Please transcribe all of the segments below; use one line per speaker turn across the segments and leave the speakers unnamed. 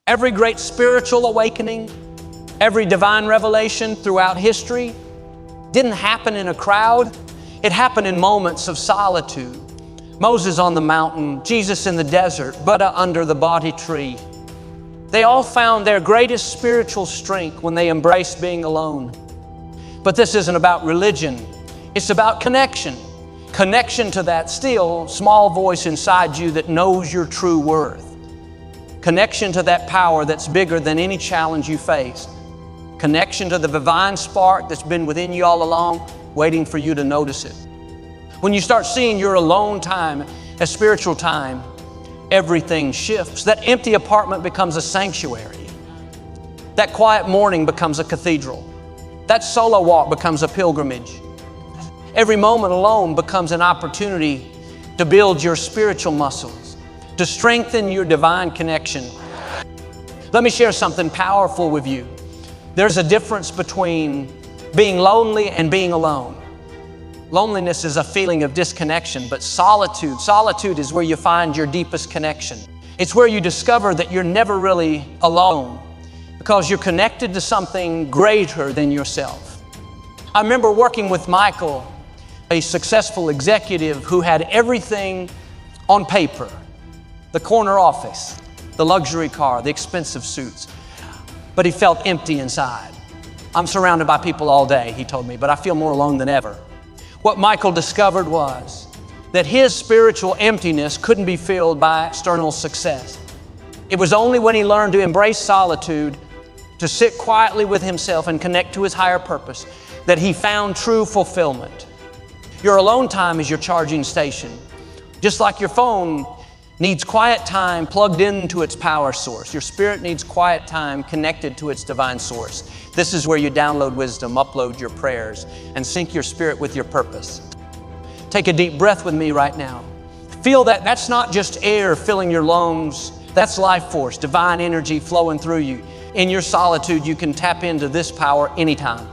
Every great spiritual awakening, every divine revelation throughout history didn't happen in a crowd. It happened in moments of solitude. Moses on the mountain, Jesus in the desert, Buddha under the Bodhi tree. They all found their greatest spiritual strength when they embraced being alone. But this isn't about religion. It's about connection. Connection to that still, small voice inside you that knows your true worth. Connection to that power that's bigger than any challenge you faced. Connection to the divine spark that's been within you all along, waiting for you to notice it. When you start seeing your alone time as spiritual time, everything shifts. That empty apartment becomes a sanctuary. That quiet morning becomes a cathedral. That solo walk becomes a pilgrimage. Every moment alone becomes an opportunity to build your spiritual muscles, to strengthen your divine connection. Let me share something powerful with you. There's a difference between being lonely and being alone. Loneliness is a feeling of disconnection, but solitude is where you find your deepest connection. It's where you discover that you're never really alone because you're connected to something greater than yourself. I remember working with Michael, a successful executive who had everything on paper: the corner office, the luxury car, the expensive suits, but he felt empty inside. I'm surrounded by people all day, he told me, but I feel more alone than ever. What Michael discovered was that his spiritual emptiness couldn't be filled by external success. It was only when he learned to embrace solitude, to sit quietly with himself and connect to his higher purpose, that he found true fulfillment. Your alone time is your charging station. Just like your phone needs quiet time plugged into its power source, your spirit needs quiet time connected to its divine source. This is where you download wisdom, upload your prayers, and sync your spirit with your purpose. Take a deep breath with me right now. Feel that that's not just air filling your lungs, that's life force, divine energy flowing through you. In your solitude, you can tap into this power anytime.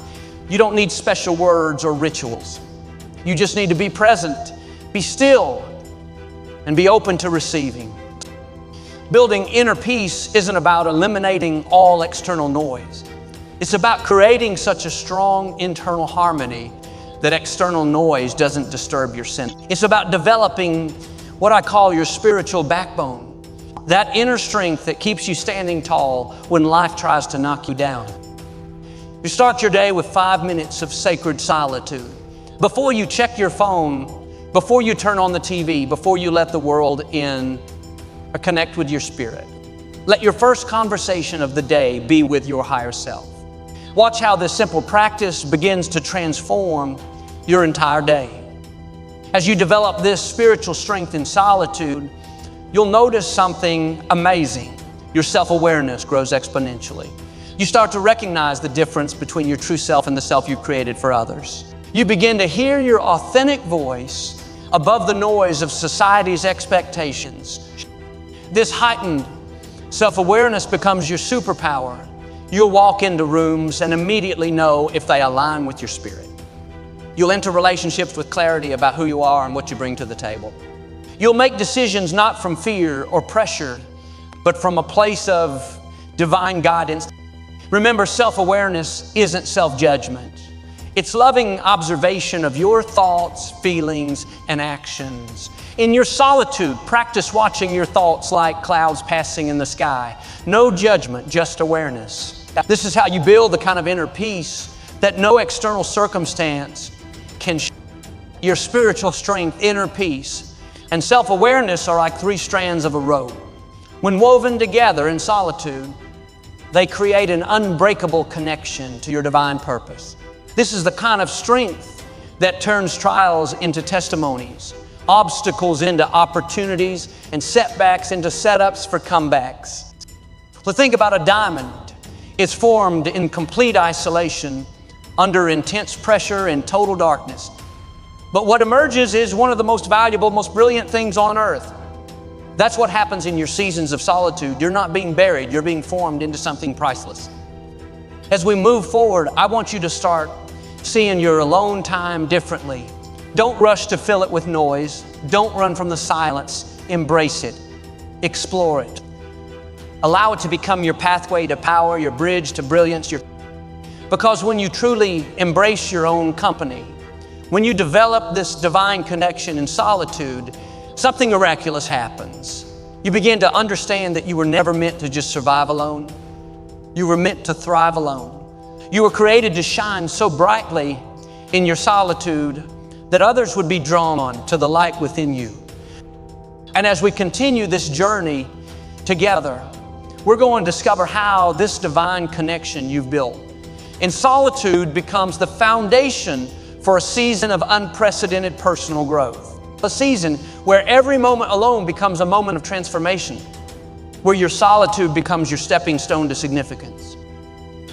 You don't need special words or rituals. You just need to be present, be still, and be open to receiving. Building inner peace isn't about eliminating all external noise. It's about creating such a strong internal harmony that external noise doesn't disturb your sense. It's about developing what I call your spiritual backbone, that inner strength that keeps you standing tall when life tries to knock you down. You start your day with 5 minutes of sacred solitude. Before you check your phone, before you turn on the TV, before you let the world in or connect with your spirit, let your first conversation of the day be with your higher self. Watch how this simple practice begins to transform your entire day. As you develop this spiritual strength in solitude, you'll notice something amazing. Your self-awareness grows exponentially. You start to recognize the difference between your true self and the self you created for others. You begin to hear your authentic voice above the noise of society's expectations. This heightened self-awareness becomes your superpower. You'll walk into rooms and immediately know if they align with your spirit. You'll enter relationships with clarity about who you are and what you bring to the table. You'll make decisions not from fear or pressure, but from a place of divine guidance. Remember, self-awareness isn't self-judgment. It's loving observation of your thoughts, feelings, and actions. In your solitude, practice watching your thoughts like clouds passing in the sky. No judgment, just awareness. This is how you build the kind of inner peace that no external circumstance can shake. Your spiritual strength, inner peace, and self-awareness are like 3 strands of a rope. When woven together in solitude, they create an unbreakable connection to your divine purpose. This is the kind of strength that turns trials into testimonies, obstacles into opportunities, and setbacks into setups for comebacks. So think about a diamond. It's formed in complete isolation, under intense pressure and total darkness. But what emerges is one of the most valuable, most brilliant things on earth. That's what happens in your seasons of solitude. You're not being buried, you're being formed into something priceless. As we move forward, I want you to start seeing your alone time differently. Don't rush to fill it with noise. Don't run from the silence. Embrace it. Explore it. Allow it to become your pathway to power, your bridge to brilliance. Because when you truly embrace your own company, when you develop this divine connection in solitude, something miraculous happens. You begin to understand that you were never meant to just survive alone. You were meant to thrive alone. You were created to shine so brightly in your solitude that others would be drawn to the light within you. And as we continue this journey together, we're going to discover how this divine connection you've built in solitude becomes the foundation for a season of unprecedented personal growth. A season where every moment alone becomes a moment of transformation, where your solitude becomes your stepping stone to significance.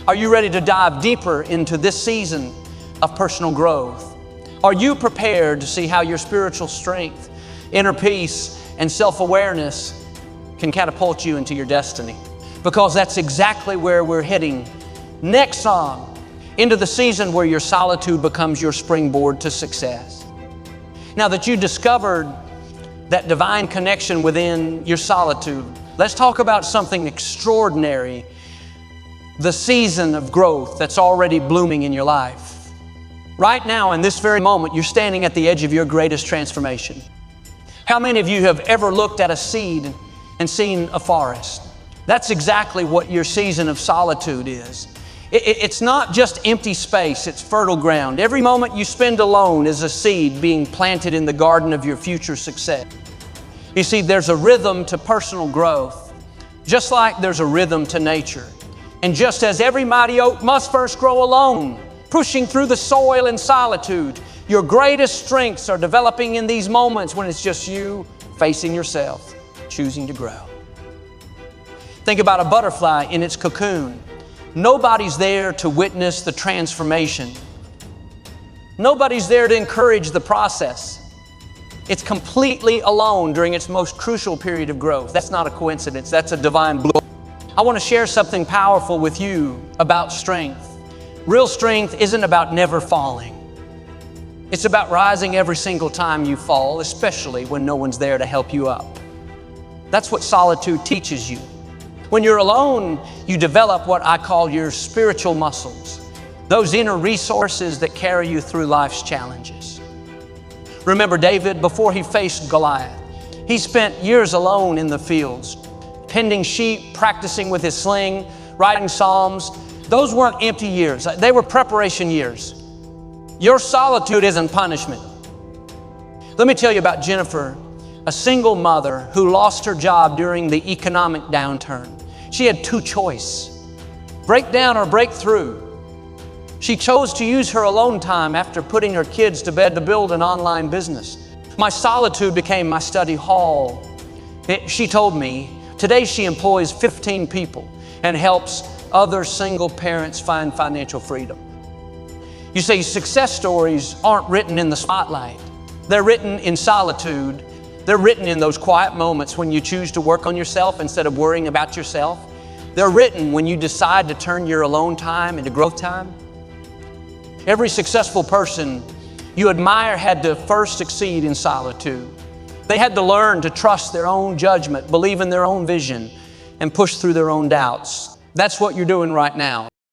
Are you ready to dive deeper into this season of personal growth? Are you prepared to see how your spiritual strength, inner peace, and self-awareness can catapult you into your destiny? Because that's exactly where we're heading next on, into the season where your solitude becomes your springboard to success. Now that you discovered that divine connection within your solitude, let's talk about something extraordinary, the season of growth that's already blooming in your life. Right now, in this very moment, you're standing at the edge of your greatest transformation. How many of you have ever looked at a seed and seen a forest? That's exactly what your season of solitude is. It's not just empty space, it's fertile ground. Every moment you spend alone is a seed being planted in the garden of your future success. You see, there's a rhythm to personal growth, just like there's a rhythm to nature. And just as every mighty oak must first grow alone, pushing through the soil in solitude, your greatest strengths are developing in these moments when it's just you facing yourself, choosing to grow. Think about a butterfly in its cocoon. Nobody's there to witness the transformation. Nobody's there to encourage the process. It's completely alone during its most crucial period of growth. That's not a coincidence. That's a divine blow. I want to share something powerful with you about strength. Real strength isn't about never falling. It's about rising every single time you fall, especially when no one's there to help you up. That's what solitude teaches you. When you're alone, you develop what I call your spiritual muscles, those inner resources that carry you through life's challenges. Remember David, before he faced Goliath, he spent years alone in the fields, tending sheep, practicing with his sling, writing psalms. Those weren't empty years. They were preparation years. Your solitude isn't punishment. Let me tell you about Jennifer, a single mother who lost her job during the economic downturn. She had two choices: break down or break through. She chose to use her alone time after putting her kids to bed to build an online business. My solitude became my study hall. She told me today she employs 15 people and helps other single parents find financial freedom. You see, success stories aren't written in the spotlight. They're written in solitude. They're written in those quiet moments when you choose to work on yourself instead of worrying about yourself. They're written when you decide to turn your alone time into growth time. Every successful person you admire had to first succeed in solitude. They had to learn to trust their own judgment, believe in their own vision, and push through their own doubts. That's what you're doing right now.